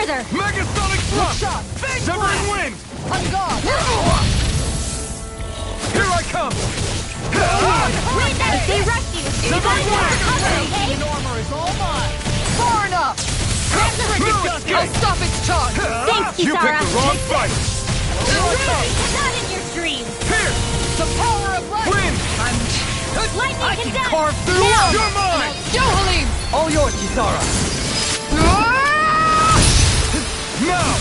further! Megasonic thrust! Shot! Severing wind! On guard! Here I come! If they rush you, you gotta get out of cover, okay? armor is all mine! Far enough! I'll stop its charge! Thanks, You Kisara! picked the wrong fight! Not in your dreams! Here! The power of light! Wind! Lightning condemned! Carve through Now! You're mine! Yohalim! All yours, Kisara. Now!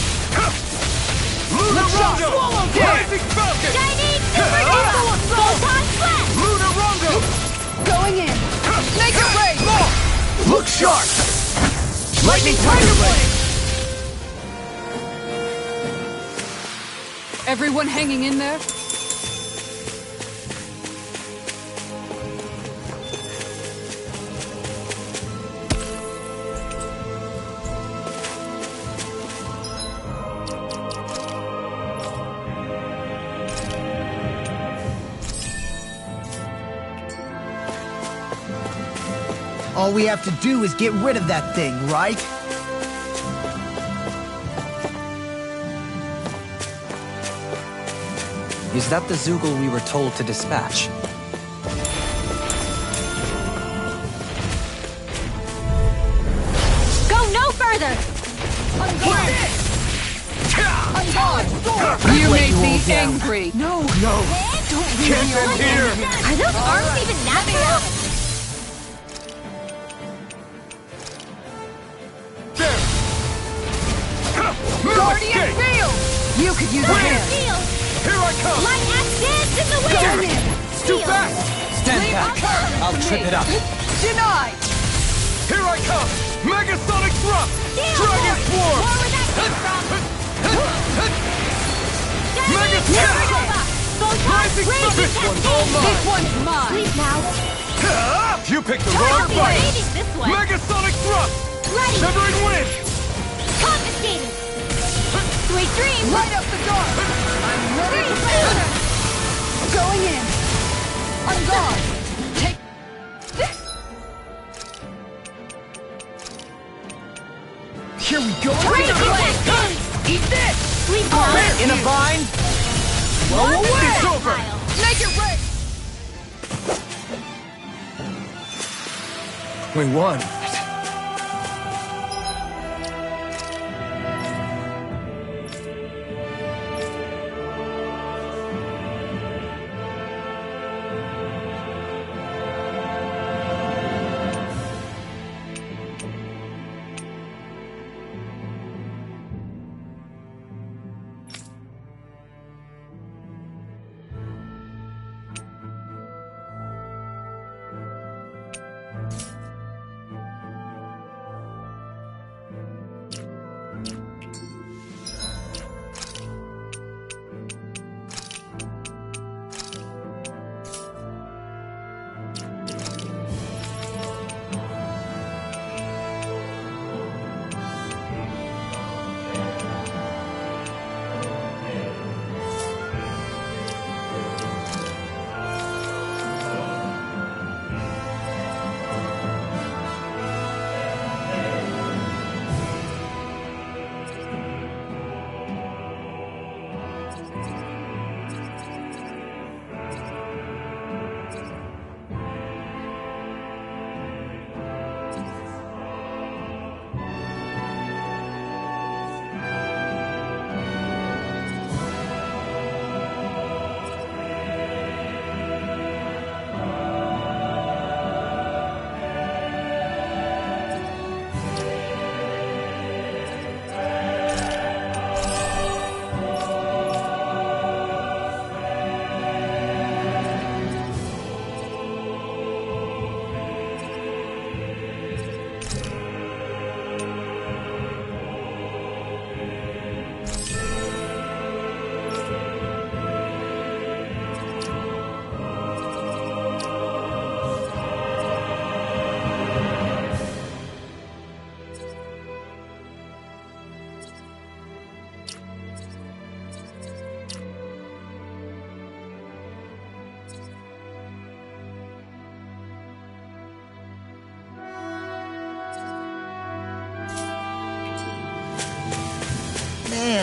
Lunar Rondo! Swallow dead! Rising Falcon! Chinese Super Nova! Photon Flash! Lunar Rondo! Going in! Make it rain! Look sharp. Lightning Tiger Blade. Everyone hanging in there? All we have to do is get rid of that thing, right? Is that the Zoogle we were told to dispatch? Go no further! You Let made you all me down. angry! No! No! Can't end here! Are those arms even natural? There! Guardian Escape! Field! You could use a hand! Shield! Here I come! Light axe dance in the wind! Going in! Too fast! Stand Leave back. our I'll trip it up. Denied! Here I come! Megasonic thrust! Damn, Dragon boy. Swarm! Where would that come from? Mega Chinese Attack! Supernova! Photon Rising Blade Sun! Attack! This one's mine! Sleep now. You picked the wrong I'll be fight! raiding this one. Megasonic thrust! Ready. Severing wind! Confiscated. Sweet dreams. Light up the dark! I'm ready to fire! Going in! On guard! Take this! Here we go. Great attack. Eat this! Sleep now. In a vine. Blow away! It's over! Pile. Make it rain! We won.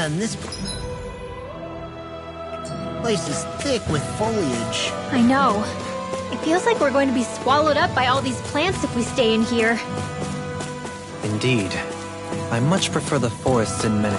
Man, this place is thick with foliage. I know. It feels like we're going to be swallowed up by all these plants if we stay in here. Indeed. I much prefer the forests in many...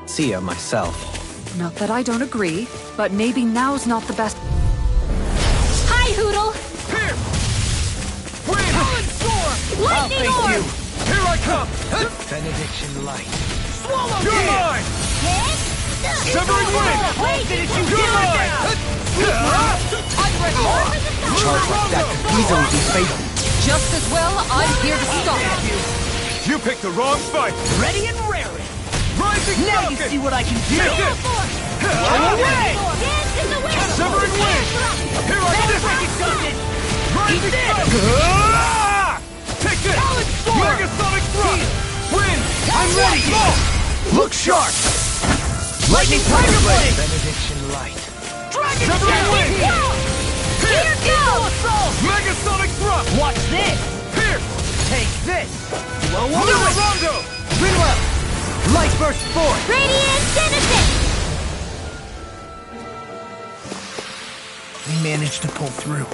Sia myself. Not that I don't agree, but maybe now's not the best. Hi, Hoodle! Here! Wind! Lightning orb! Here I come! Benediction light. Swallow You're mine! Severing wind! You're mine! Charge like that could easily be fatal. Just as well, I'm here to stop you. You picked the wrong fight! Ready and raring. Rising Now you Falcon! see what I can do. Take this! Away! Dance in the wind! Severing wind! Here I come! Rising Falcon! Take this! Megasonic thrust! Wind! I'm ready. Look sharp. Lightning Tiger Blade. Benediction light. Severing wind! Here goes! Megasonic thrust! Watch this. Here! Take this. Rondo! Riddle up. Light burst forth. Radiant Innocent! We managed to pull through.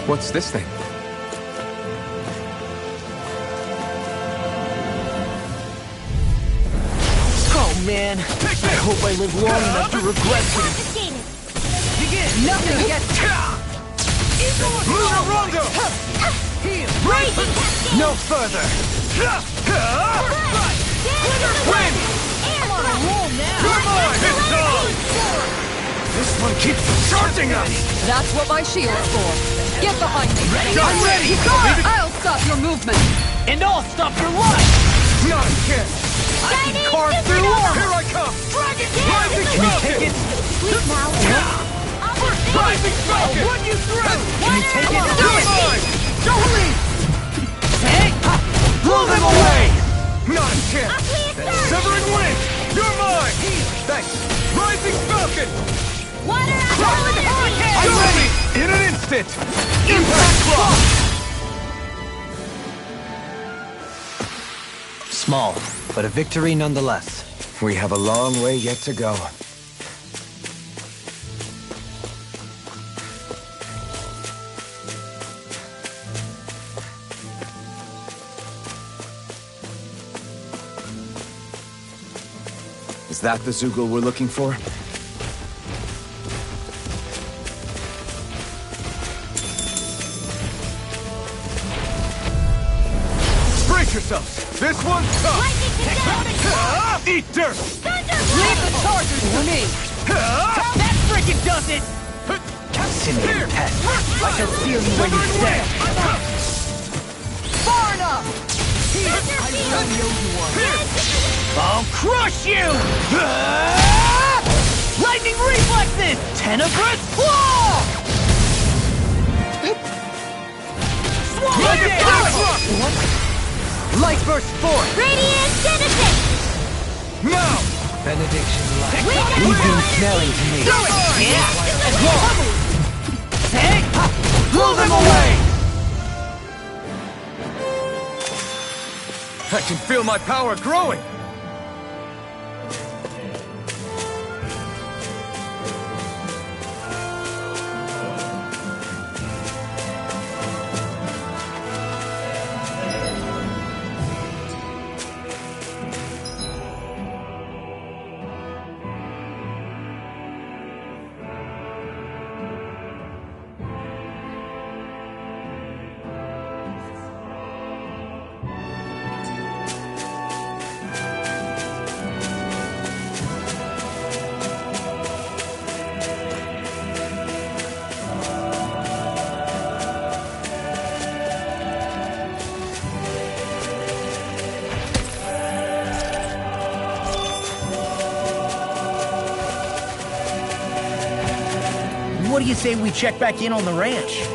What's this thing? Oh man, I hope I live long enough to regret it. Confiscated! Nothing gets... Lunar Rondo! Raging Cascade! No further. Wind! Air thrust! You're mine! It's on! This one keeps charging us! That's what my shield's for. Get behind me. I'm ready! I'll stop your movement. And I'll stop your life. Not a chance! I can carve through armor. Here I come! Dragon Rising Can you Falcon! take it? Sweet now! Rising Falcon! Run you through. Can you take it? You're mine! Don't leave. Hey, blow them away. Not a chance! Severing wind! You're mine! Thanks! Rising Falcon! Water out! I'm ready! In an instant! Impact block. Small, but a victory nonetheless. We have a long way yet to go. Is that the Zoogle we're looking for? Brace yourselves! This one's tough! Eat dirt! Leave the chargers for me. That freaking does it. Simian pest. I shall feel you when you stand. Far enough. I'll crush you. Lightning reflexes. Tenebrous claw. Light burst forth. Radiant Innocent! Now! Benediction light. We got Leave him smelling to me. Yeah. Blow them away! I can feel my power growing! What do you say we check back in on the ranch?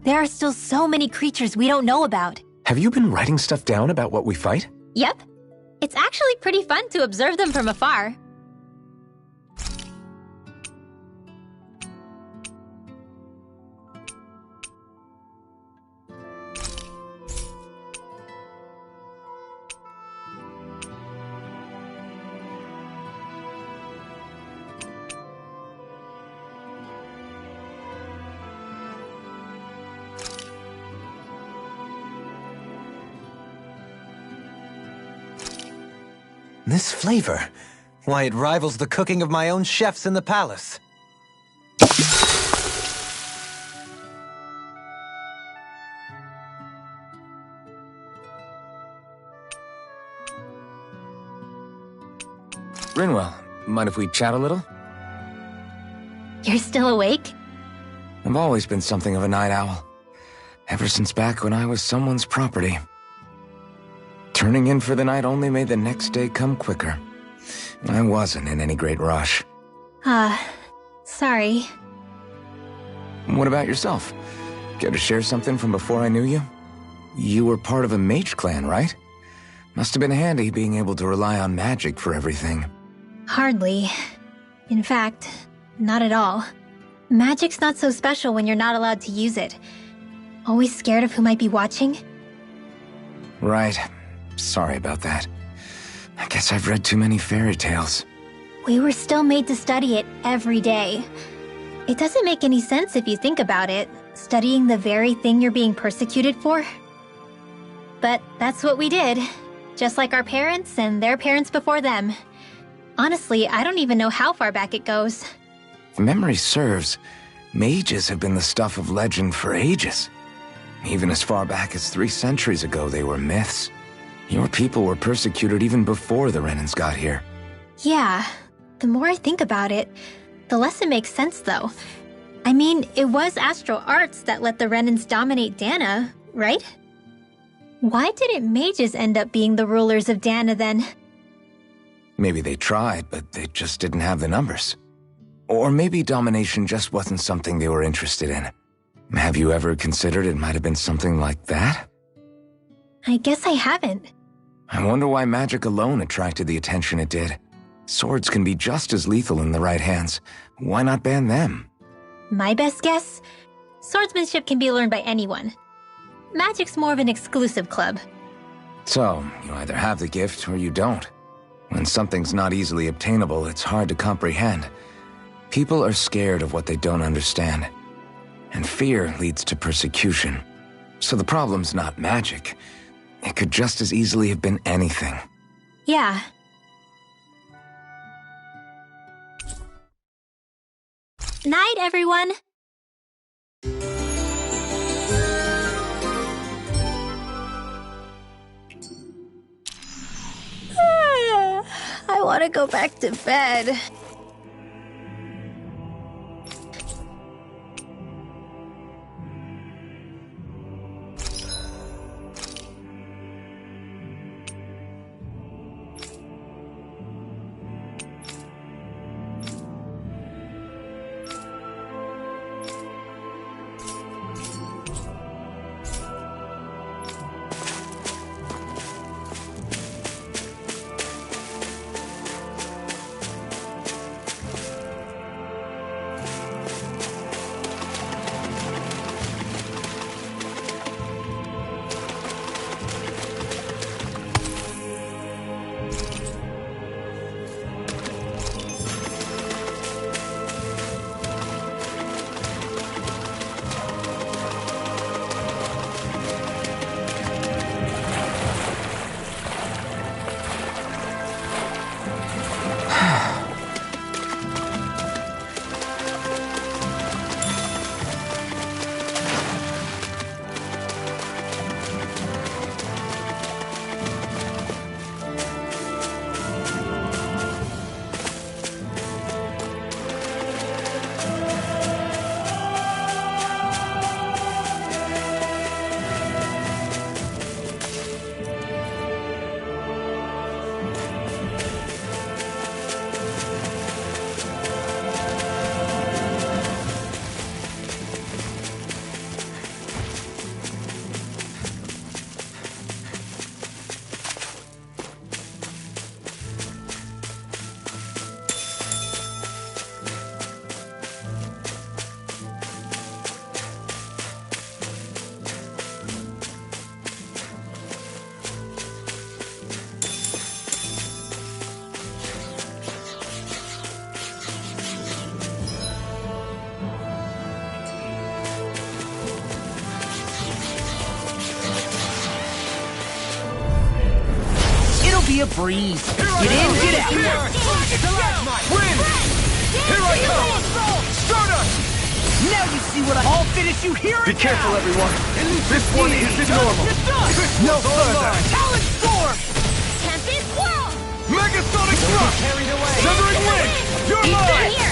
There are still so many creatures we don't know about. Have you been writing stuff down about what we fight? Yep. It's actually pretty fun to observe them from afar. This flavor, why, it rivals the cooking of my own chefs in the palace. Rinwell, mind if we chat a little? You're still awake? I've always been something of a night owl. Ever since back when I was someone's property. Turning in for the night only made the next day come quicker. I wasn't in any great rush. Sorry. What about yourself? Care to share something from before I knew you? You were part of a mage clan, right? Must have been handy being able to rely on magic for everything. Hardly. In fact, not at all. Magic's not so special when you're not allowed to use it. Always scared of who might be watching? Right. Sorry about that. I guess I've read too many fairy tales. We were still made to study it every day. It doesn't make any sense if you think about it, studying the very thing you're being persecuted for. But that's what we did, just like our parents and their parents before them. Honestly, I don't even know how far back it goes. If memory serves, mages have been the stuff of legend for ages. Even as far back as 3 centuries ago, they were myths. Your people were persecuted even before the Renans got here. Yeah, the more I think about it, the less it makes sense though. I mean, it was astral arts that let the Renans dominate Dana, right? Why didn't mages end up being the rulers of Dana then? Maybe they tried, but they just didn't have the numbers. Or maybe domination just wasn't something they were interested in. Have you ever considered it might have been something like that? I guess I haven't. I wonder why magic alone attracted the attention it did. Swords can be just as lethal in the right hands. Why not ban them? My best guess? Swordsmanship can be learned by anyone. Magic's more of an exclusive club. So, you either have the gift or you don't. When something's not easily obtainable, it's hard to comprehend. People are scared of what they don't understand. And fear leads to persecution. So the problem's not magic. It could just as easily have been anything. Yeah. Night, everyone! I want to go back to bed. be a breeze. Here I Get in, come. get out. Wind! Here I come! Stardust! Now you see what I'll finish you here Be and careful, now. everyone. This one isn't normal. No further. Talon Storm! Tempest Swirl! Megasonic Thrust! Carried away. Severing Wind! You're mine! Here!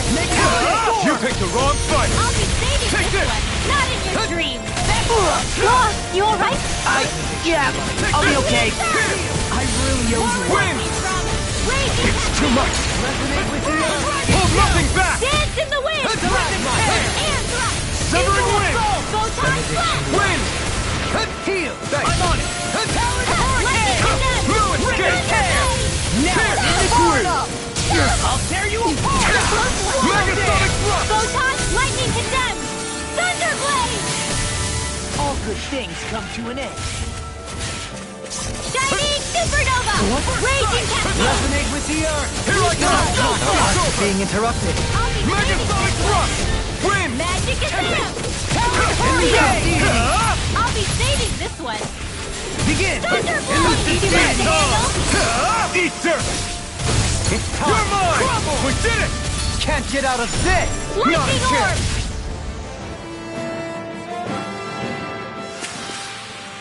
You picked the wrong fight! I'll be saving Take this this. one! Not in your dreams! Law, you alright? Yeah, I'll be okay. I really owe you. Wind! Raging It's too much! Resonate with the earth. Hold nothing back! Dance in the wind! That's Thrust right. and thrust! Severing Wind! Photon blast! Wind! Heal. Thanks. I'm on it. Lightning condemn! No escape! Now Here. in the groove. I'll tear you apart. Megasonic Thrust! Photon lightning condemn! Thunderblade! All good things come to an end. Shining supernova! Raging capsule! Resonate with the earth. Here I come! Being interrupted. I'll be Megasonic Thrust! Wind! Magic attack! I'll be saving this one! Begin. Thunderblade! Easy to handle! Eat dirt! You're mine! We did it! Can't get out of this. Not a Lightning orb! chance!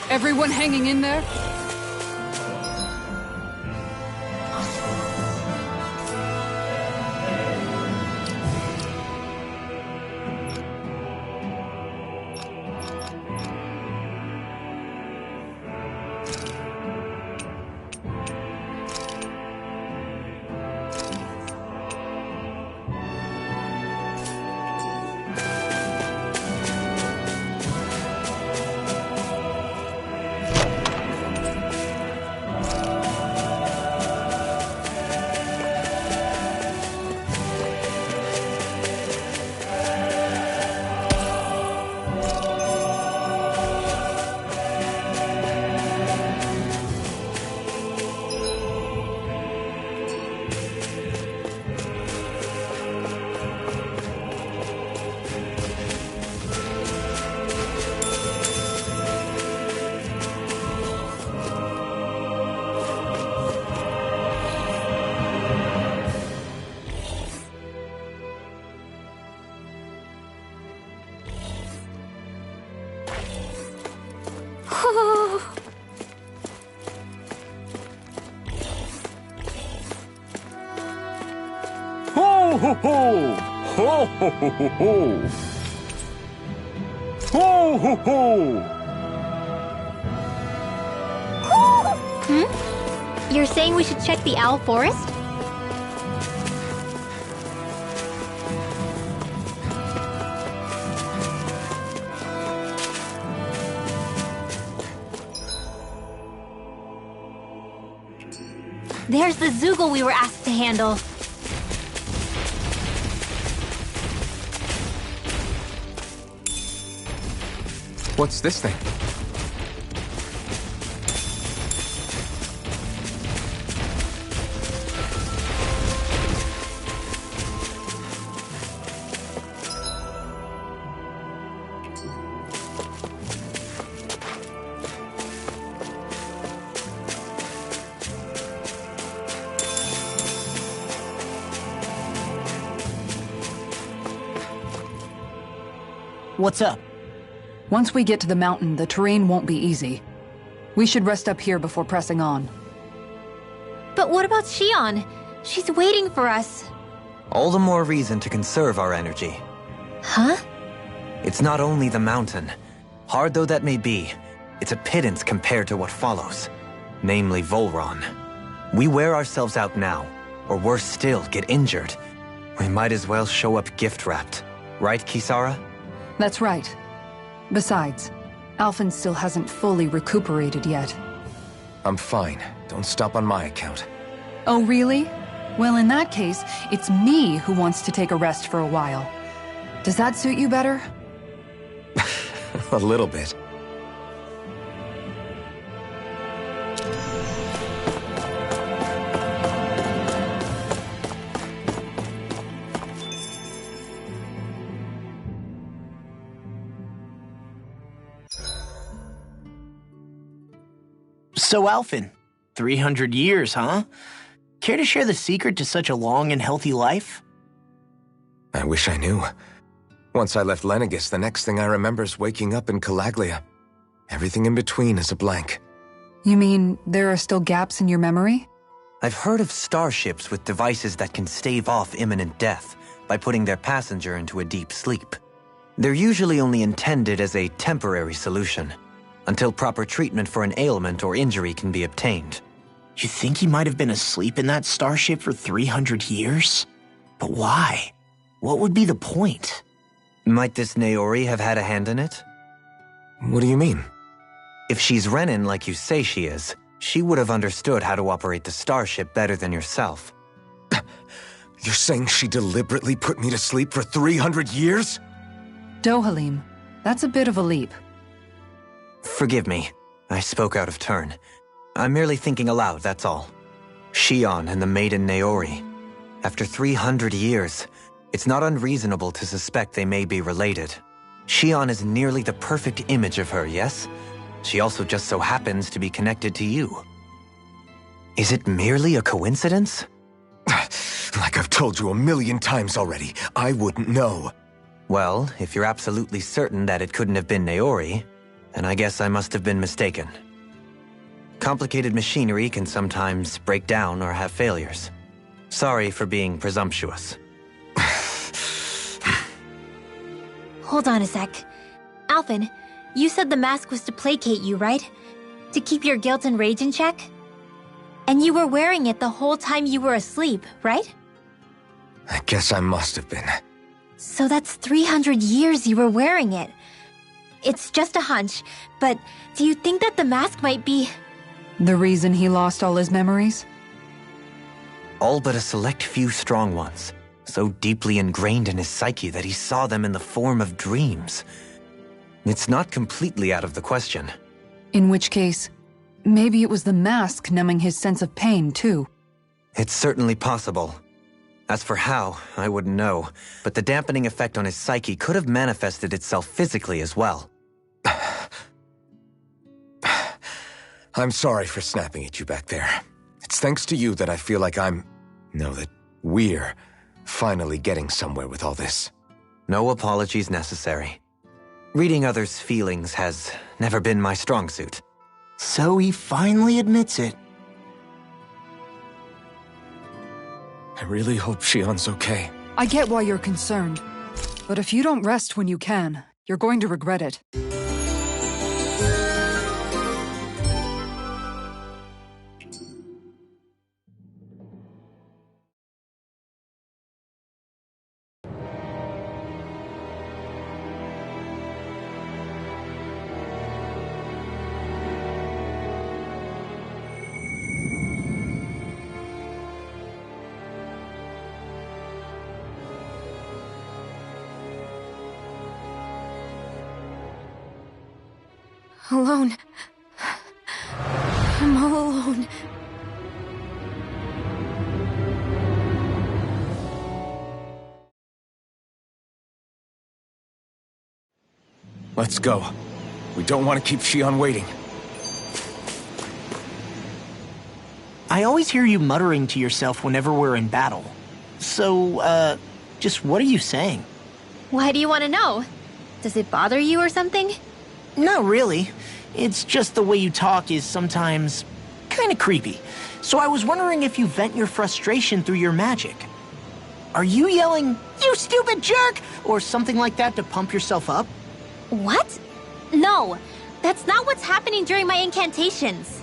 Everyone hanging in there? Ho ho ho! Ho ho ho ho ho! Ho ho ho! You're saying we should check the owl forest? There's the Zoogle we were asked to handle. What's this thing? What's up? Once we get to the mountain, the terrain won't be easy. We should rest up here before pressing on. But what about Shion? She's waiting for us. All the more reason to conserve our energy. Huh? It's not only the mountain. Hard though that may be, it's a pittance compared to what follows. Namely Volron. We wear ourselves out now, or worse still, get injured. We might as well show up gift-wrapped. Right, Kisara? That's right. Besides, Alphen still hasn't fully recuperated yet. I'm fine. Don't stop on my account. Oh, really? Well, in that case, it's me who wants to take a rest for a while. Does that suit you better? A little bit. So, Alphen, 300 years, huh? Care to share the secret to such a long and healthy life? I wish I knew. Once I left Lenegis, the next thing I remember is waking up in Calaglia. Everything in between is a blank. You mean there are still gaps in your memory? I've heard of starships with devices that can stave off imminent death by putting their passenger into a deep sleep. They're usually only intended as a temporary solution, until proper treatment for an ailment or injury can be obtained. You think he might have been asleep in that starship for 300 years? But why? What would be the point? Might this Naori have had a hand in it? What do you mean? If she's Renin like you say she is, she would have understood how to operate the starship better than yourself. You're saying she deliberately put me to sleep for 300 years? Dohalim, that's a bit of a leap. Forgive me. I spoke out of turn. I'm merely thinking aloud, that's all. Shion and the maiden Naori. After 300 years, it's not unreasonable to suspect they may be related. Shion is nearly the perfect image of her, yes? She also just so happens to be connected to you. Is it merely a coincidence? Like I've told you 1,000,000 times already, I wouldn't know. Well, if you're absolutely certain that it couldn't have been Naori, then I guess I must have been mistaken. Complicated machinery can sometimes break down or have failures. Sorry for being presumptuous. Hold on a sec. Alphen, you said the mask was to placate you, right? To keep your guilt and rage in check? And you were wearing it the whole time you were asleep, right? I guess I must have been. So that's 300 years you were wearing it. It's just a hunch, but do you think that the mask might be... The reason he lost all his memories? All but a select few strong ones, so deeply ingrained in his psyche that he saw them in the form of dreams. It's not completely out of the question. In which case, maybe it was the mask numbing his sense of pain, too. It's certainly possible. As for how, I wouldn't know, but the dampening effect on his psyche could have manifested itself physically as well. I'm sorry for snapping at you back there. It's thanks to you that I feel like that we're finally getting somewhere with all this. No apologies necessary. Reading others' feelings has never been my strong suit. So he finally admits it. I really hope Shion's okay. I get why you're concerned. But if you don't rest when you can, you're going to regret it. Alone. I'm all alone. Let's go. We don't want to keep Shion waiting. I always hear you muttering to yourself whenever we're in battle. So, just what are you saying? Why do you want to know? Does it bother you or something? Not really. It's just the way you talk is sometimes kind of creepy. So I was wondering if you vent your frustration through your magic. Are you yelling, "You stupid jerk," or something like that to pump yourself up? What? No, that's not what's happening during my incantations.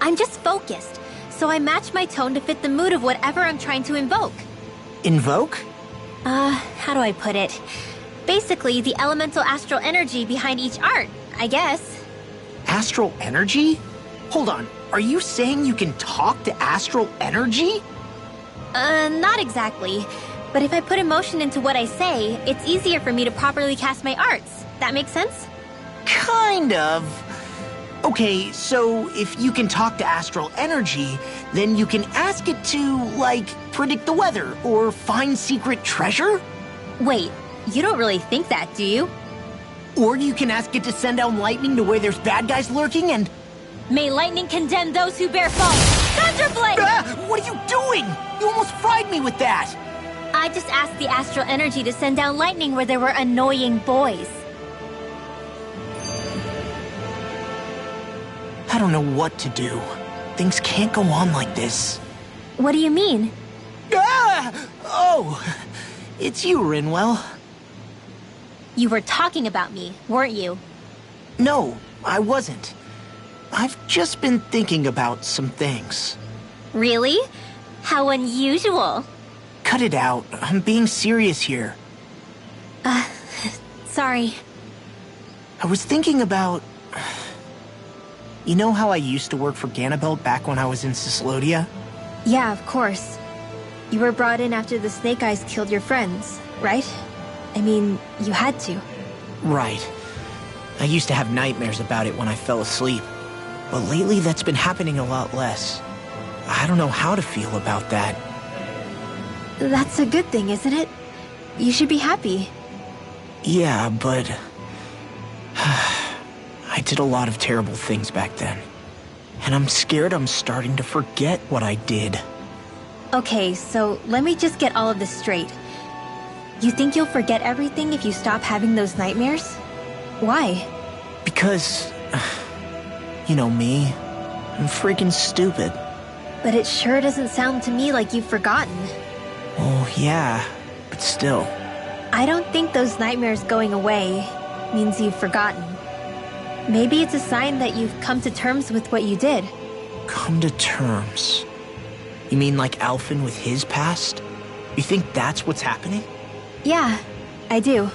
I'm just focused, so I match my tone to fit the mood of whatever I'm trying to invoke. Invoke? How do I put it? Basically, the elemental astral energy behind each art, I guess. Astral energy? Hold on, are you saying you can talk to astral energy? Not exactly. But if I put emotion into what I say, it's easier for me to properly cast my arts. That makes sense? Kind of. Okay, so if you can talk to astral energy, then you can ask it to, like, predict the weather or find secret treasure? Wait, you don't really think that, do you? Or you can ask it to send out lightning to where there's bad guys lurking and... May lightning condemn those who bear fault! Thunderblade! What are you doing? You almost fried me with that! I just asked the astral energy to send down lightning where there were annoying boys. I don't know what to do. Things can't go on like this. What do you mean? Oh! It's you, Rinwell. You were talking about me, weren't you? No, I wasn't. I've just been thinking about some things. Really? How unusual. Cut it out. I'm being serious here. Sorry. I was thinking about... You know how I used to work for Ganabelt back when I was in Cislodia? Yeah, of course. You were brought in after the Snake Eyes killed your friends, right? I mean, you had to. Right. I used to have nightmares about it when I fell asleep. But lately that's been happening a lot less. I don't know how to feel about that. That's a good thing, isn't it? You should be happy. Yeah, but... I did a lot of terrible things back then. And I'm scared I'm starting to forget what I did. Okay, so let me just get all of this straight. You think you'll forget everything if you stop having those nightmares? Why? Because... You know me. I'm freaking stupid. But it sure doesn't sound to me like you've forgotten. Oh, yeah. But still. I don't think those nightmares going away means you've forgotten. Maybe it's a sign that you've come to terms with what you did. Come to terms? You mean like Alphen with his past? You think that's what's happening? Yeah, I do.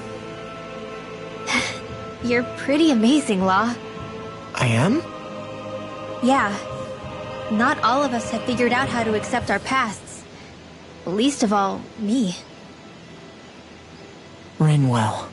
You're pretty amazing, Law. I am? Yeah. Not all of us have figured out how to accept our pasts. Least of all, me. Rinwell.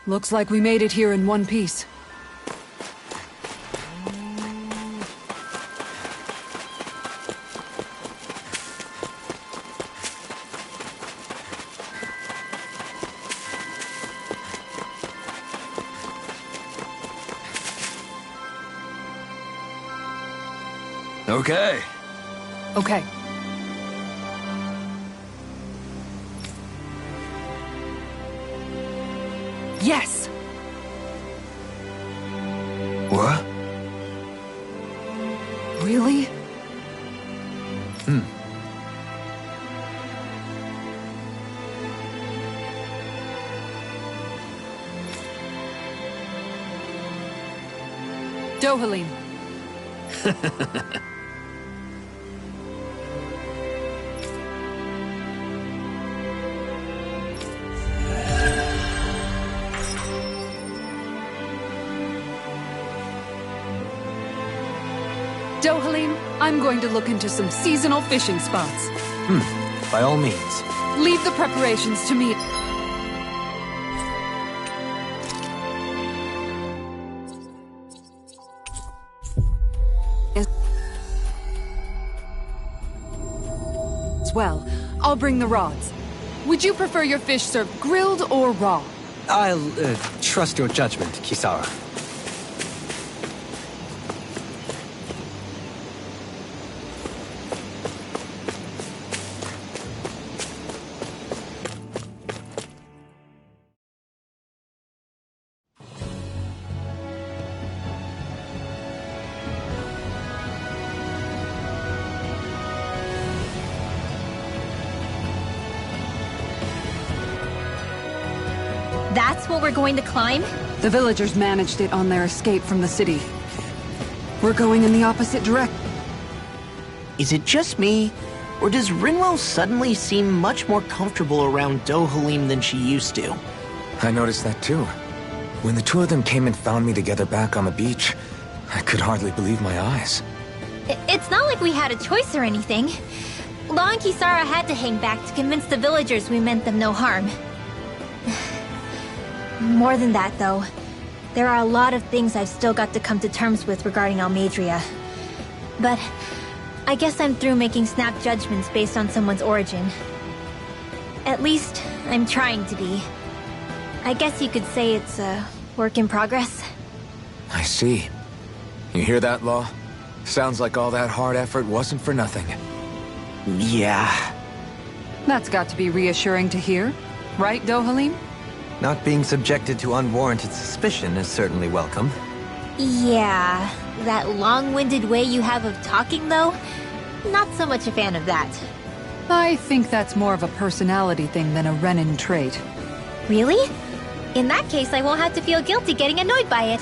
Looks like we made it here in one piece. Okay. Okay. Yes! What? Really? Dohalim. Dohalim, I'm going to look into some seasonal fishing spots. By all means. Leave the preparations to me. As well, I'll bring the rods. Would you prefer your fish served grilled or raw? I'll trust your judgment, Kisara. That's what we're going to climb? The villagers managed it on their escape from the city. We're going in the opposite direction. Is it just me, or does Rinwell suddenly seem much more comfortable around Dohalim than she used to? I noticed that too. When the two of them came and found me together back on the beach, I could hardly believe my eyes. It's not like we had a choice or anything. Law and Kisara had to hang back to convince the villagers we meant them no harm. More than that, though. There are a lot of things I've still got to come to terms with regarding Almadria. But I guess I'm through making snap judgments based on someone's origin. At least, I'm trying to be. I guess you could say it's a work in progress. I see. You hear that, Law? Sounds like all that hard effort wasn't for nothing. Yeah. That's got to be reassuring to hear. Right, Dohalim? Not being subjected to unwarranted suspicion is certainly welcome. Yeah, that long-winded way you have of talking, though? Not so much a fan of that. I think that's more of a personality thing than a Renin trait. Really? In that case, I won't have to feel guilty getting annoyed by it.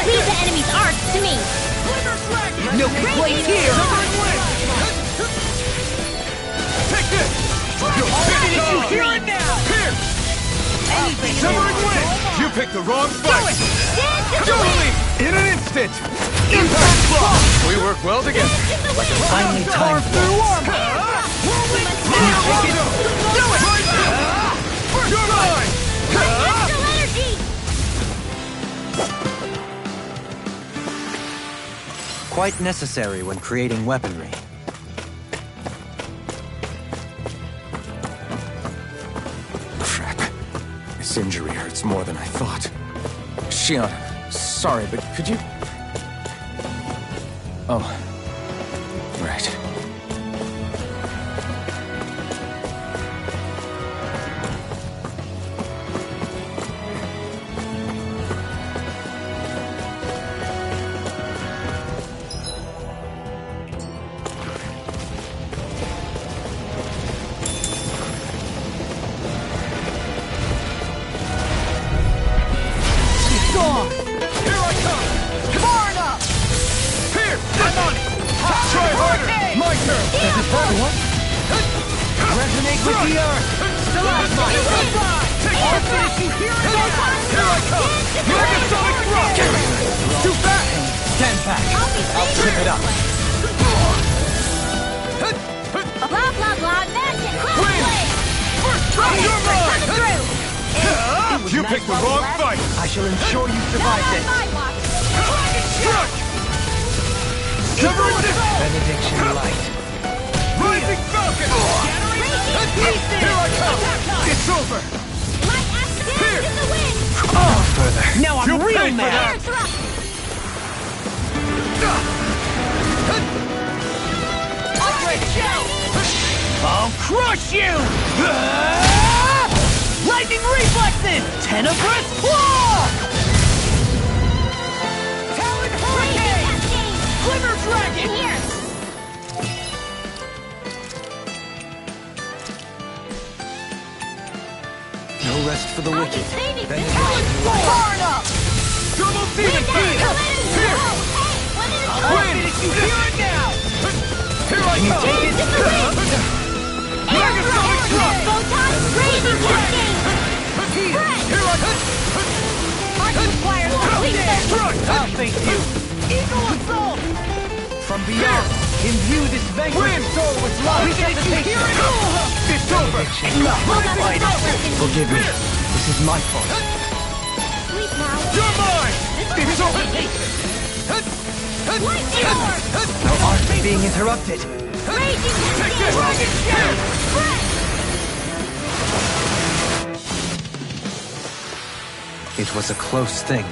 Leave the enemy's arc to me. No place here! Take this! You'll Here and now! Here! Severing wind! You picked the wrong fight! Do it! In an instant! Impact block! We work well together. Finally time for Do it! Right now! You're mine! Astral energy! Quite necessary when creating weaponry. Crap. This injury hurts more than I thought. Shion, sorry, but could you... Oh. Right. Resonate with the earth! Stalagmite! I'll finish you here and now! Here I come! Megasonic thrust! Too fast! Stand back! I'll trip it up! Blah, blah, blah, magic! Win! First try! You're mine! You picked the wrong fight! I shall ensure you survive this! Struck! Severing distance! Benediction light! Rising Falcon! Here I come! It's over! Light accident in the wind! Further! Now I'm You real paid for mad! that! Air thrust! I'll crush you! Lightning reflexes! Tenebrous claw! Talon hurricane! Glimmer dragon! Here! No rest for the I'll be wicked. saving Then this it- Talon Far enough! Double demon Hey, fist! Here! what is I'll finish you here and now! Here I come! Take it! Megasonic thrust! Photon raging cascade! Here I come! Arc requires complete focus! Struck! I'll face you! Eagle assault! From beyond, imbue this vanquished soul with love! Resuscitation! It's over! Forgive me. This is my fault. Sleep now. You're mine! It's over! Lightning orb! Our art is being interrupted. It was a close thing.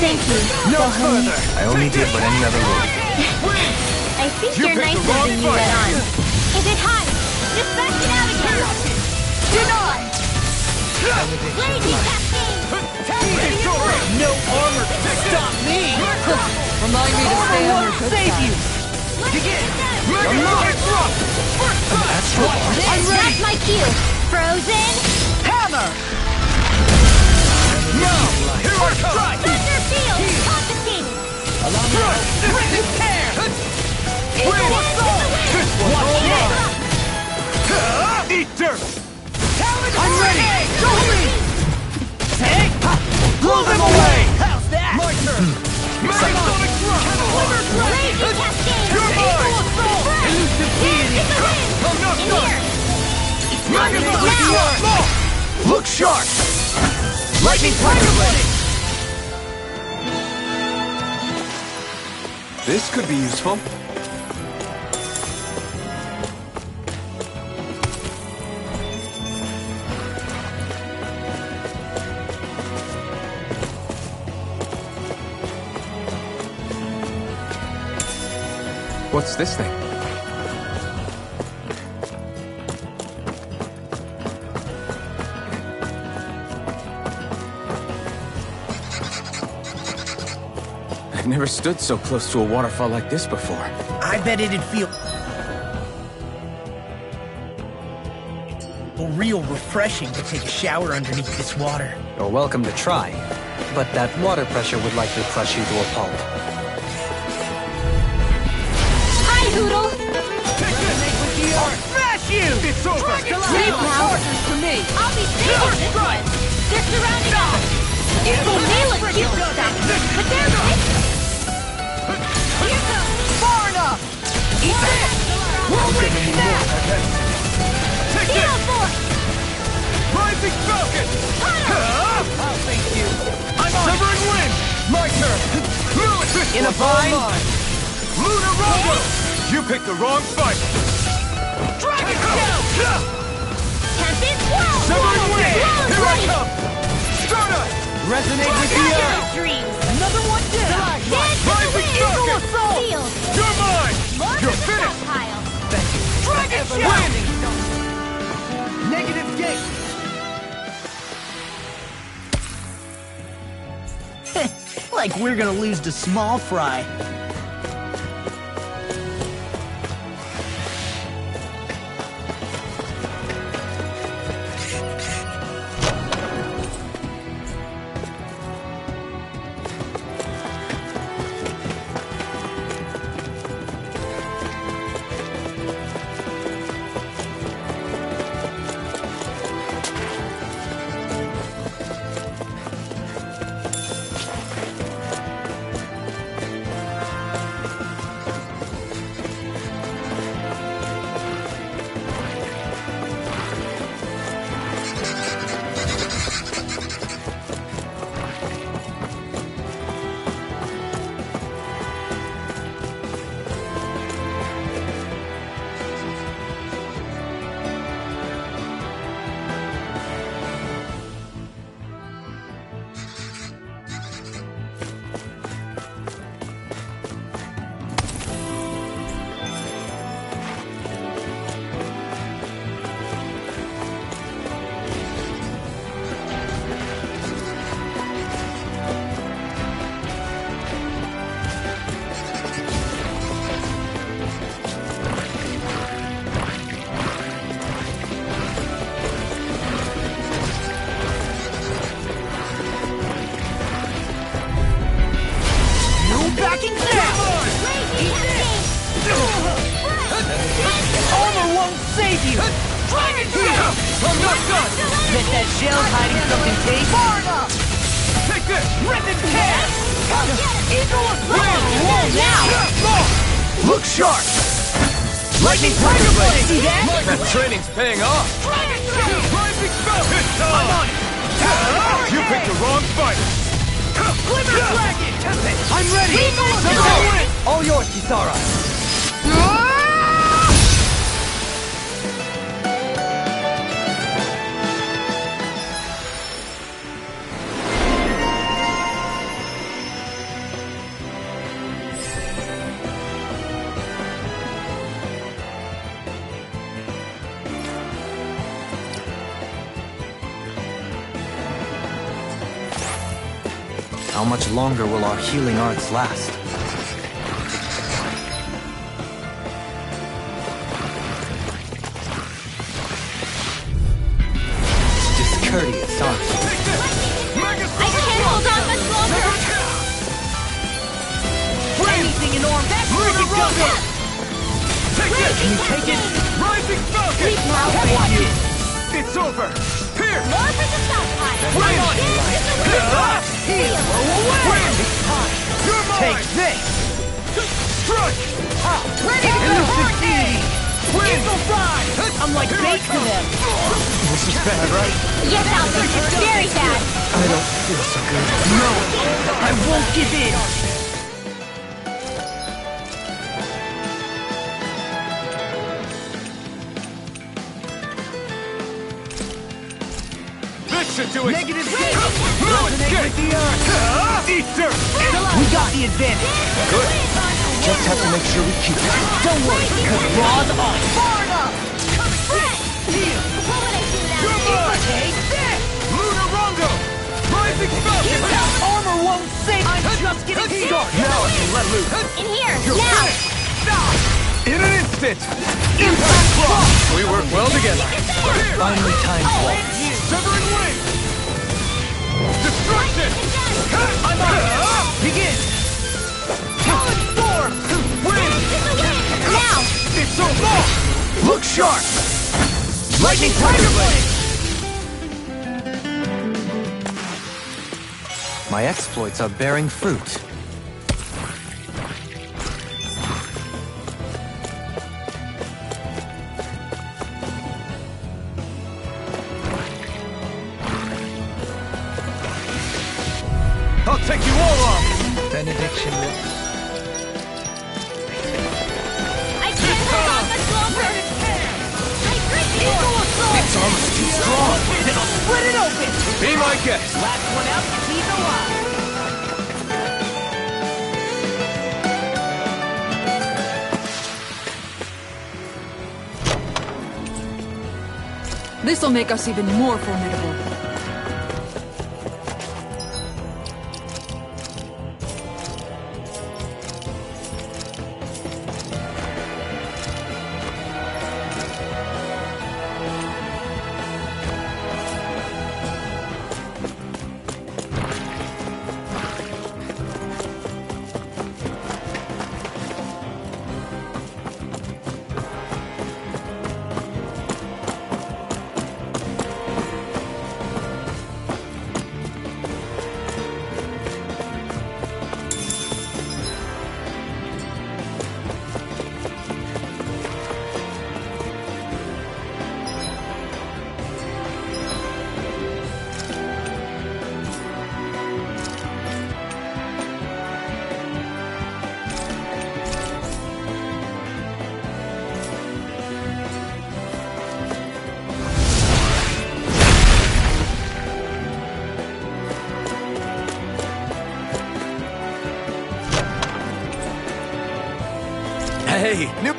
Thank you. No further! I only did what any other would. I think You you're picked the nicer wrong than you fight. let on. Is it hot? Just back it out again! Denied! Lazy cascade! No armor can stop me! Remind me to stay on your good Save side. you! That's my cue! Frozen! Hammer! Here I come! Thunder field! Confiscated! Eat dirt! I'm ready! Go me! Hey! Blow them away! How's that? My turn! Megasonic drop! Lazy cascade! You're mine! Elusive deity! I'm not In done! here! Megasonic Now! drop! Look sharp! Lightning Tiger Blade! This could be useful. What's this thing? I've never stood so close to a waterfall like this before. I bet it'd feel real refreshing to take a shower underneath this water. You're welcome to try, but that water pressure would likely crush you to a pulp. Hi, Hoodle! Smash you! It's over! Leave now! To me! I'll be saving this one! They're surrounding us! They may look cute and stuff, but they're vicious! Here goes! Far enough! Eat this! Whirlwind snap! Take Heal this! force! Rising Falcon! I'll thank you. I'm on Severing Wind! My turn! Lewis! in a bind. Lunar Rondo! You picked the wrong fight! Dragon Shell! Tempest Whirl! Severing Wind! Here I come! Stardust! Resonate with the earth. Dreams! Another one down! Rising Falcon! Field! You're mine! Large You're finished! stockpile! Dragon Shell! Negative gate. Like we're gonna lose to small fry. Dragon Heal! I'm not done! Bet that shell's hiding something tasty. Far enough! Take this! Rip and tear! Eagle Win! Assault! Now! Look sharp! Lightning Tiger Blade! See that? That training's paying off! Dragon Heal! Rising spell! I'm on it! You picked the wrong fight! Glimmer Dragon! I'm ready! Eagle Let's Assault! go in! All yours, Kisara. How much longer will our healing arts last? Discourteous, aren't you? I can't hold on much longer! Anything in arm, that's where it goes! Take this! Can you take it? Rising Falcon! Watch it! It's over! Here! More for the south side! I'm on it! Win! It's time! You're mine! Take this! Strike! Ready to go! Win! Eagle Fly! I'm like bait to them! This is bad, right? Yes, Alvin, it's very bad! I don't feel so good. No! I won't give in! This should do it! Negative No escape! Eat dirt! We got the advantage! Good! Just have to make sure we keep it. Don't worry, because Raw's on! Far enough! What would I do without you? Take this! Lunar Rongo! Rising Falcon! Armor won't save! I'm just getting started! Now I can let loose! In here, You're now! finished! In an instant! Impact Cross! We work well together! Finally, time for Severing Wing! Destruction! I'm on it! Begin! Talon Storm! Win! Now! It's over! Look sharp! Lightning Tiger Blade! My exploits are bearing fruit. I'll take you all on! Benediction. I can't hold on much longer! I break you! Its armor's too strong! It'll split it open! Be my guest! Last one out, he's alive! This'll make us even more formidable. Hey, new...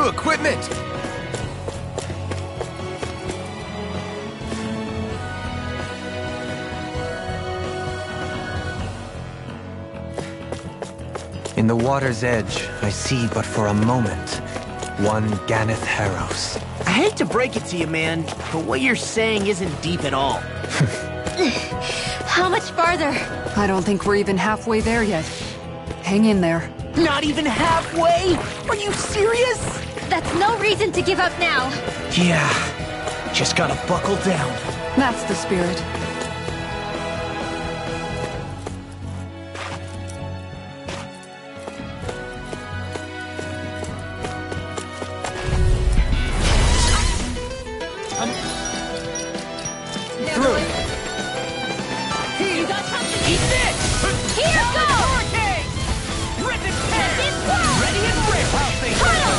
Equipment! In the water's edge, I see but for a moment one Ganeth Harrows. I hate to break it to you, man, but what you're saying isn't deep at all. How much farther? I don't think we're even halfway there yet. Hang in there. Not even halfway? Are you serious? That's no reason to give up now. Yeah, just gotta buckle down. That's the spirit. Through. You got something? Eat this! Here goes! Hurricane! Rip and tear! This one! Ready and rip! How things Tunnel!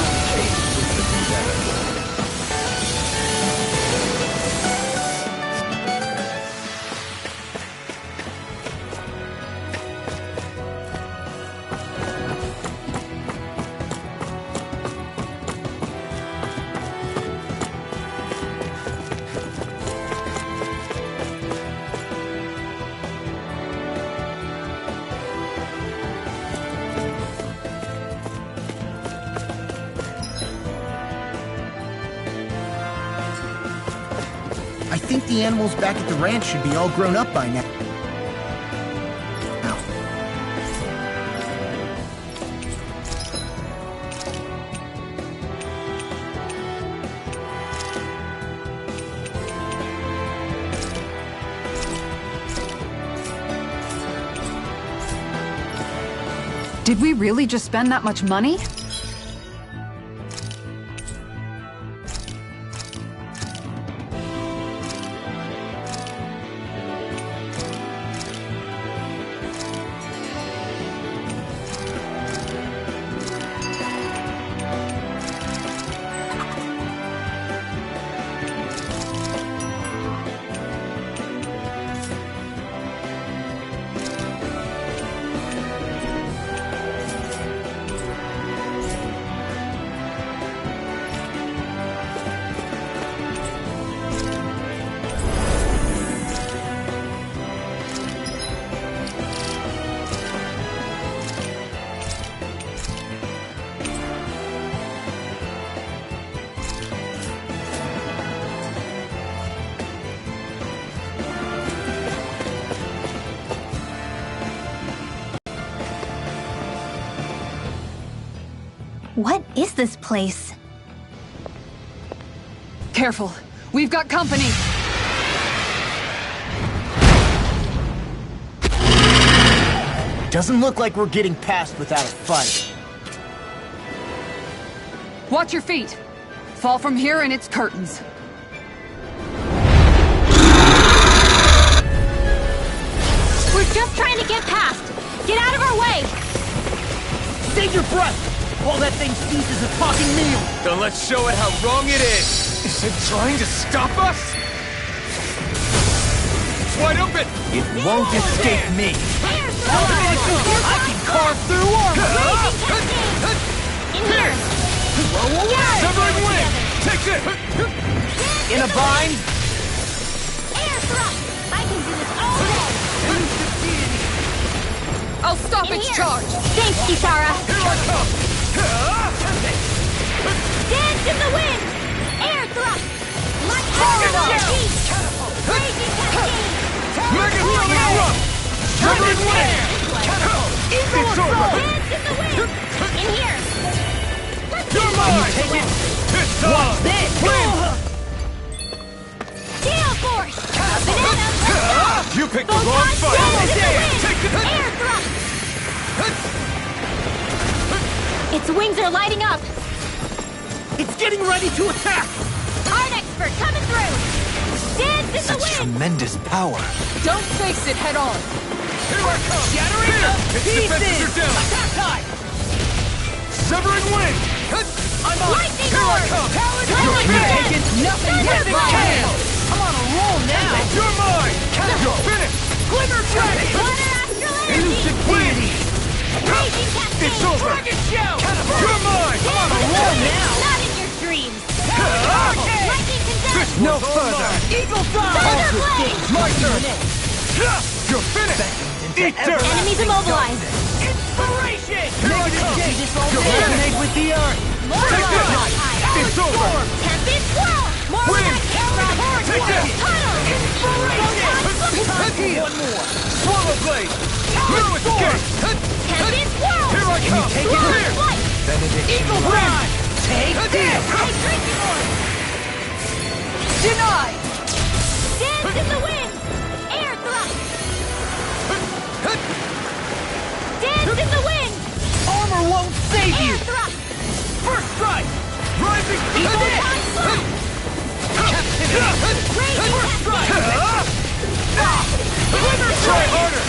I think the animals back at the ranch should be all grown up by now. Did we really just spend that much money? What is this place? Careful. We've got company. Doesn't look like we're getting past without a fight. Watch your feet. Fall from here and it's curtains. We're just trying to get past. Get out of our way! Save your breath! While that thing ceases a talking meal! Then let's show it how wrong it is! Is it trying to stop us? It's wide open! It won't escape me! I can carve through armor! In here! Severing wind! Take it! In a bind? Air thrust! I can do this all day! I'll stop In its here. charge. Thanks, Kisara! Here I come! Dance in the wind! Air thrust! Like Horrible! Crazy cascade! Mega Flaming Rough! Severing wind! It's over! Dance in the wind! In here! You're mine! Take it! It's on! This! Win! Gale force! Banana! You picked the wrong fight! Dance in the wind! Take it! Air thrust! Its wings are lighting up! It's getting ready to attack! Art expert coming through! Dance in the Such wind! tremendous power. Don't face it head on. Here I come! Shattering Here! to Its defenses pieces! are down! Attack time! Severing wind! I'm on! Lightning Here I orb! come! You're taking nothing but the can! I'm on a roll now! You're mine! You're finished! Glimmer Dragon! Water astral energy! Elusive deity! Raging cascade! It's over! Dragon Shell! You're mine! I'm on a roll now! Not in your dreams! Hurricane! Lightning conduct! No further! Eagle Fly! Thunder blade! My turn! You're finished! Eat dirt! Enemies immobilized! Inspiration! Here I come! You're Resonate with the earth! More Take this! blood! It's over! Tempest swirl! More Wind! electric rod! Take this! Tunnel! Inspiration! Heal. One more. Swallow blade! No escape! Tempest Whirl! Here I come! take it? Here! Benediction Eagle light. Ride! Take this! Take drinking horn! Denied! Dance in the wind! Air thrust! Dance in the wind! Armor won't save Air you! thrust! First strike! Rising Eagle Fist! Time Slash! Captivity! Raging First strike! Dance in the Try wind! harder!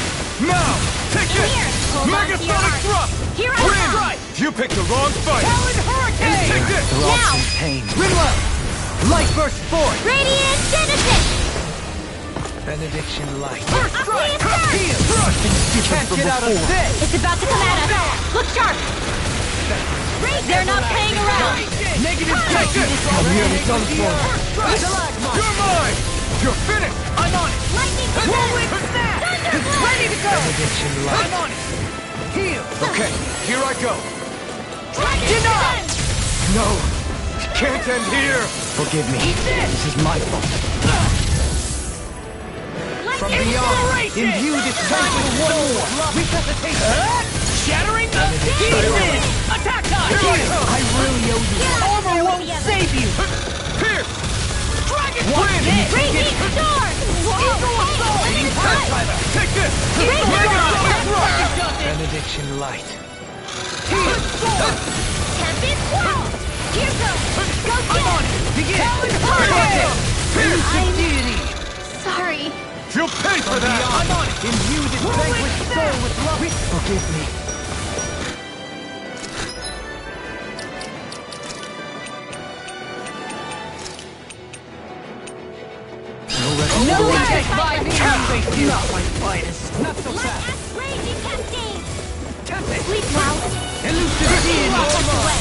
Now! Take this! Here! Hold on to your Megasonic heart. thrust! Here I Win! come! You picked the wrong fight! Talon Hurricane! Take this! Now! Pain. Rinwell! Light burst forth! Radiant Genesis! Benediction light. First strike! Heal! Can't get out of this! It's about to come at us! Look sharp! They're not playing around! Negative Take this! I'm nearly done for. You're mine! You're finished! I'm on it! Lightning Rolling Blast! snap! Thunderblast! Ready to go! Benediction light. I'm on it! Heal! Okay, here I go! Dragon Denied! Descent! No! It can't end here! Forgive me. This is my fault. From Lightning beyond, Blast! imbue this tank with one more! Resuscitation! Shattering the pieces! Attack time! I really owe you. Armor won't save you! Here! Dragon Win! Raging Storm! Eagle Assault! Lightning Strike! Take this! Raging Storm! Benediction light. Tempest Whirl! Here goes! Go I'm on get it! Begin! Hurricane! Elusive deity! Sorry. You'll pay for that! I'm on it! Imbue this vanquished soul with love! Forgive me. No attack by me! Not my finest! Not so Light fast! Axe Raging Cascade! Tempest! Sleep now. Elusive deity! Away.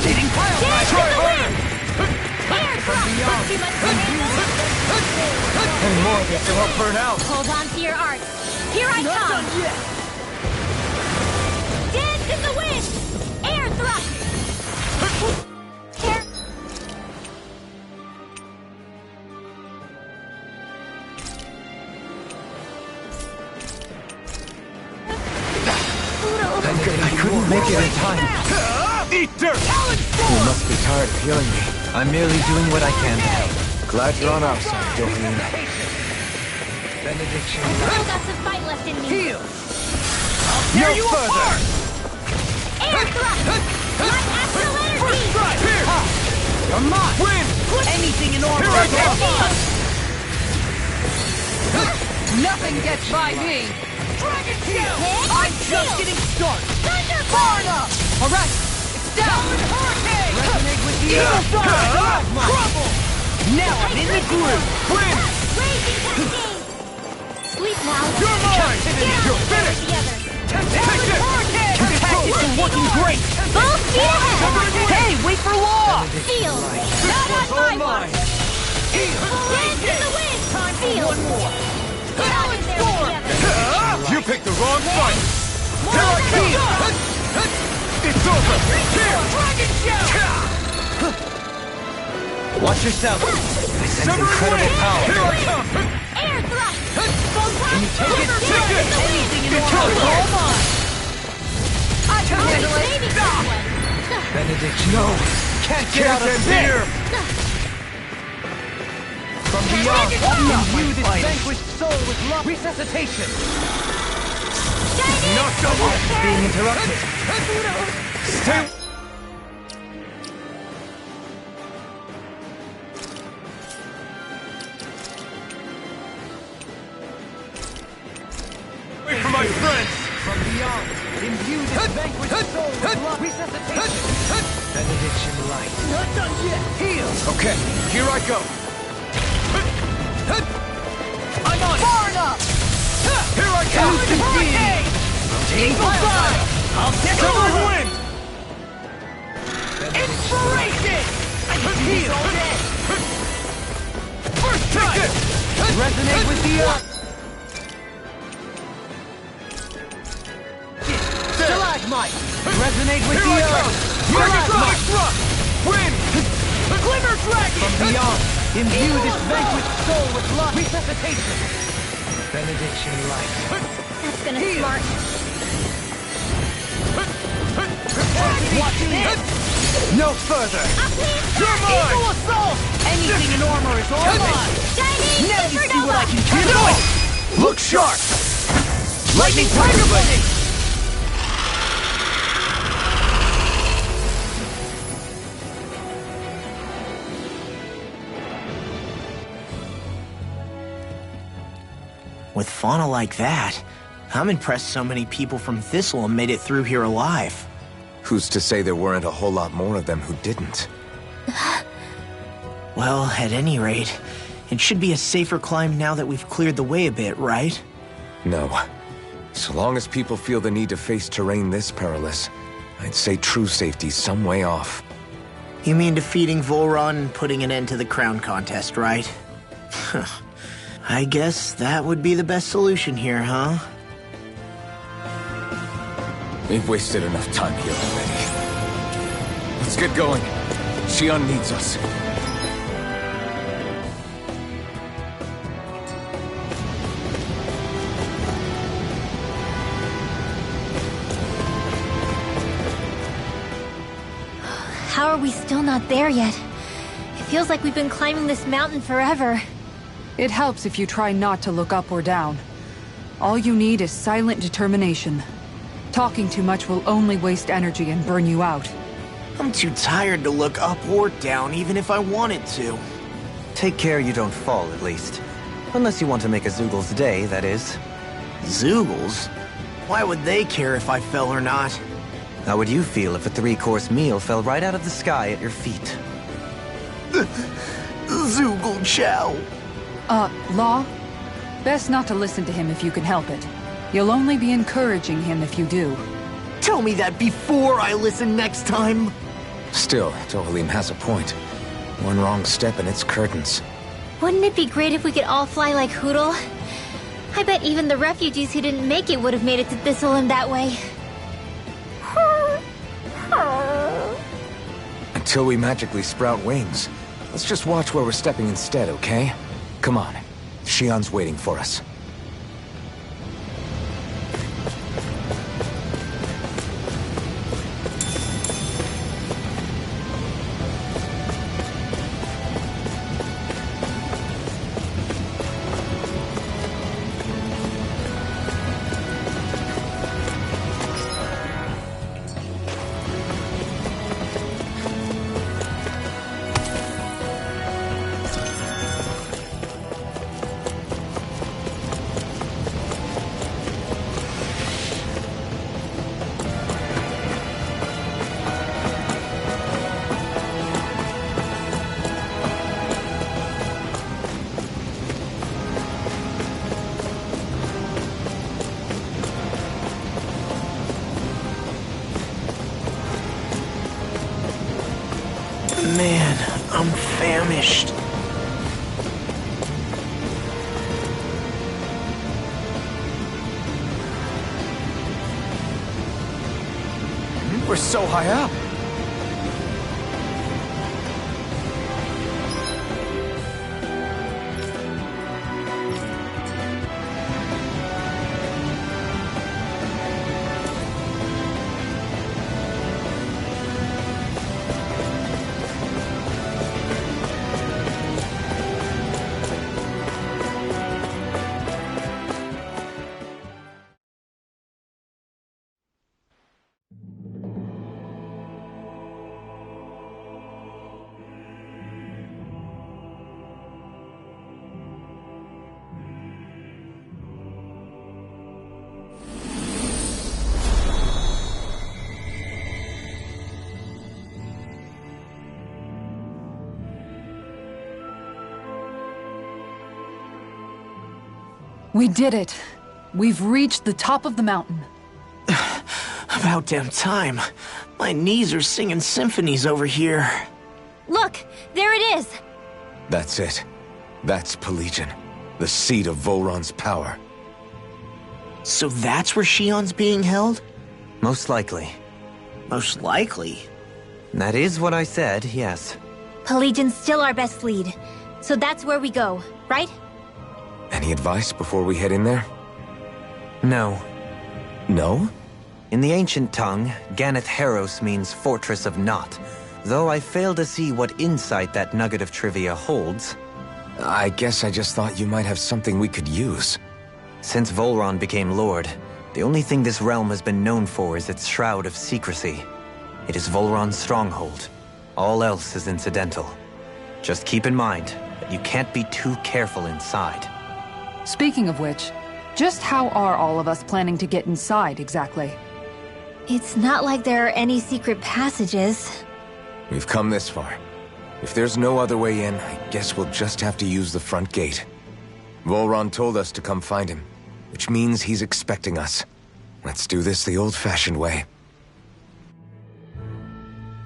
Leading pile Dance driver! in the wind! Air thrust! Too much to handle. And more of this will help burn out! Hold on to your art. Here I Not come! done yet! Dance in the wind! Air thrust! Air... I couldn't make it in time. Eat dirt! You must be tired of healing me. I'm merely doing what I can to help. Glad you're on our side, Doreen. Benediction I light. still got some fight left in me. Heal! No Tear you further! apart! Air thrust! Light astral energy! Strike! Here! Come on! Win! Anything in order! Here I come! Nothing gets by me! Dragon Shell! Hit! I'm just Shield! getting started! Thunder Far enough! Alright! It's down! Hurricane! Resonate with the Yeah! side! Yeah! Crumble! Now I'm in the groove! Win! Raging Cascade! Sleep now. You're mine! You're finished! Together. Take this! Hurricane! The tactics are working great! Full speed ahead! Hey, wait for law! Feel! Not on It's all my mine! watch! Dance in the wind! Feel! One more! Get out in there together! You picked the wrong fight! Here I come! It's over! Here! Dragon Shell! Watch yourself. I sense Severing incredible wind! power. Here I come! Air thrust! Can you take it? Take it! Anything in It's order! over! Hold on! I can handle it! Maybe this one. Benediction. No! Can't get out Can't of end this! here! From beyond, imbue this fight. vanquished soul with love. Resuscitation! Not double! Being interrupted. Stay... Wait for my friends! From beyond, imbue this vanquished soul with love. Resuscitation! Benediction light. Not done yet! Heal! Okay, here I go! I'm on far enough! Here I come! Elusive deity! Eagle Fire! I'll get Silver over! wind! Inspiration! I can heal! First take it! Resonate with the earth! Stalagmite! Resonate with Here the I come! earth! Megasonic Stalagmite! thrust! Wind! Glimmer Dragon! From beyond, imbue this vanquished soul with love. Resuscitation! Benediction light. That's gonna smart. Watch this! No further! You're mine! Equal assault! Anything in armor is all mine! Chinese Now you see what I can Get do! off! Look sharp! Lightning Tiger Blade! With fauna like that, I'm impressed so many people from Thistleum made it through here alive. Who's to say there weren't a whole lot more of them who didn't? Well, at any rate, it should be a safer climb now that we've cleared the way a bit, right? No. So long as people feel the need to face terrain this perilous, I'd say true safety's some way off. You mean defeating Volron and putting an end to the crown contest, right? I guess that would be the best solution here, huh? We've wasted enough time here already. Let's get going. Shion needs us. How are we still not there yet? It feels like we've been climbing this mountain forever. It helps if you try not to look up or down. All you need is silent determination. Talking too much will only waste energy and burn you out. I'm too tired to look up or down, even if I wanted to. Take care you don't fall, at least. Unless you want to make a Zoogel's day, that is. Zoogles? Why would they care if I fell or not? How would you feel if a 3-course meal fell right out of the sky at your feet? Zoogle Chow. Law? Best not to listen to him if you can help it. You'll only be encouraging him if you do. Tell me that before I listen next time. Still, Tohalim has a point. One wrong step and it's curtains. Wouldn't it be great if we could all fly like Hootle? I bet even the refugees who didn't make it would have made it to Thistleum that way. Until we magically sprout wings, let's just watch where we're stepping instead, okay? Come on. Shion's waiting for us. Man, I'm famished. We're so high up. We did it. We've reached the top of the mountain. About damn time. My knees are singing symphonies over here. Look, there it is. That's it. That's Pelegion, the seat of Volron's power. So that's where Shion's being held? Most likely. Most likely. That is what I said, yes. Pelagian's still our best lead. So that's where we go, right? Any advice before we head in there? No. No? In the ancient tongue, Ganeth Heros means Fortress of Naught, though I fail to see what insight that nugget of trivia holds. I guess I just thought you might have something we could use. Since Volron became Lord, the only thing this realm has been known for is its shroud of secrecy. It is Volron's stronghold. All else is incidental. Just keep in mind that you can't be too careful inside. Speaking of which, just how are all of us planning to get inside, exactly? It's not like there are any secret passages. We've come this far. If there's no other way in, I guess we'll just have to use the front gate. Volron told us to come find him, which means he's expecting us. Let's do this the old-fashioned way.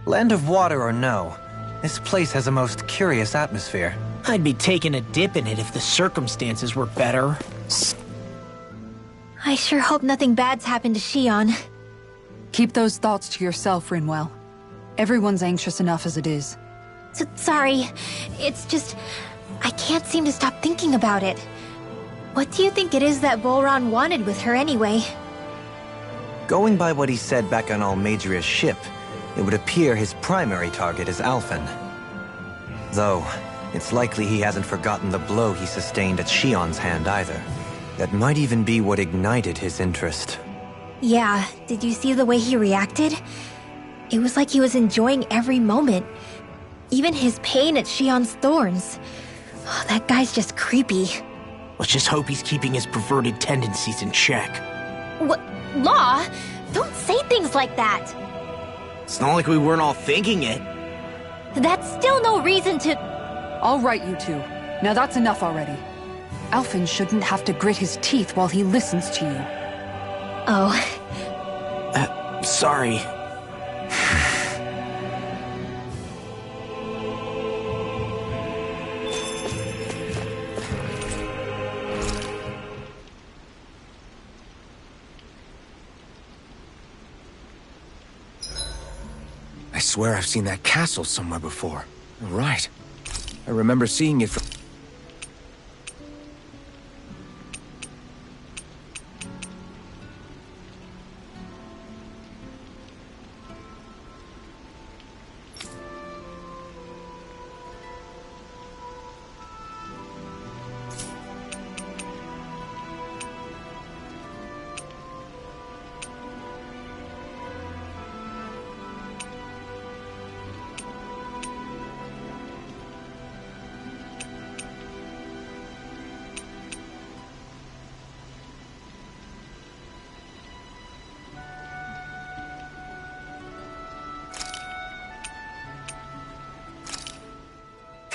Land of water or no, this place has a most curious atmosphere. I'd be taking a dip in it if the circumstances were better. I sure hope nothing bad's happened to Shion. Keep those thoughts to yourself, Rinwell. Everyone's anxious enough as it is. Sorry, it's just... I can't seem to stop thinking about it. What do you think it is that Volron wanted with her anyway? Going by what he said back on Almadria's ship, it would appear his primary target is Alphen. Though, it's likely he hasn't forgotten the blow he sustained at Shion's hand either. That might even be what ignited his interest. Yeah, did you see the way he reacted? It was like he was enjoying every moment. Even his pain at Shion's thorns. Oh, that guy's just creepy. Let's just hope he's keeping his perverted tendencies in check. What? Law? Don't say things like that! It's not like we weren't all thinking it. That's still no reason to... All right, you two. Now that's enough already. Alphen shouldn't have to grit his teeth while he listens to you. Oh. Sorry. I swear I've seen that castle somewhere before. Right. I remember seeing it from...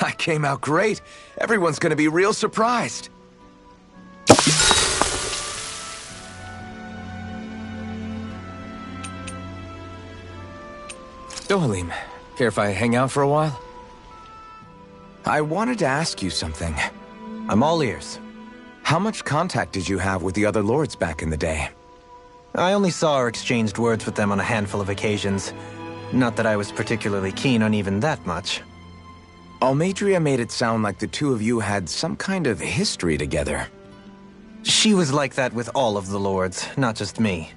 I came out great. Everyone's gonna be real surprised. Dohalim, care if I hang out for a while? I wanted to ask you something. I'm all ears. How much contact did you have with the other lords back in the day? I only saw or exchanged words with them on a handful of occasions. Not that I was particularly keen on even that much. Almadria made it sound like the two of you had some kind of history together. She was like that with all of the lords, not just me.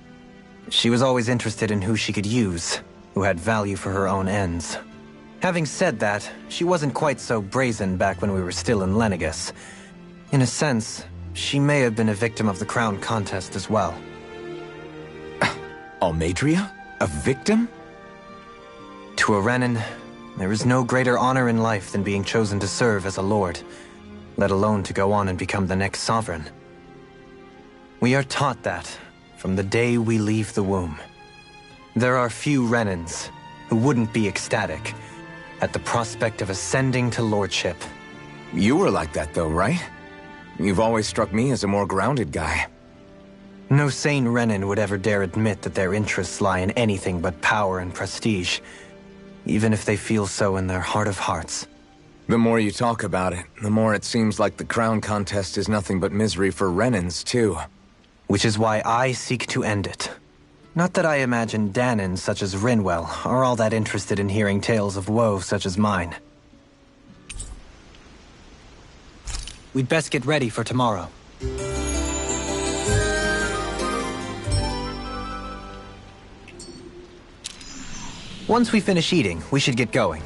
She was always interested in who she could use, who had value for her own ends. Having said that, she wasn't quite so brazen back when we were still in Lenegus. In a sense, she may have been a victim of the crown contest as well. Almadria? A victim? To a Renin, there is no greater honor in life than being chosen to serve as a lord, let alone to go on and become the next sovereign. We are taught that from the day we leave the womb. There are few Renins who wouldn't be ecstatic at the prospect of ascending to lordship. You were like that though, right? You've always struck me as a more grounded guy. No sane Renin would ever dare admit that their interests lie in anything but power and prestige, even if they feel so in their heart of hearts. The more you talk about it, the more it seems like the crown contest is nothing but misery for Renins, too. Which is why I seek to end it. Not that I imagine Danins such as Rinwell are all that interested in hearing tales of woe such as mine. We'd best get ready for tomorrow. Once we finish eating, we should get going.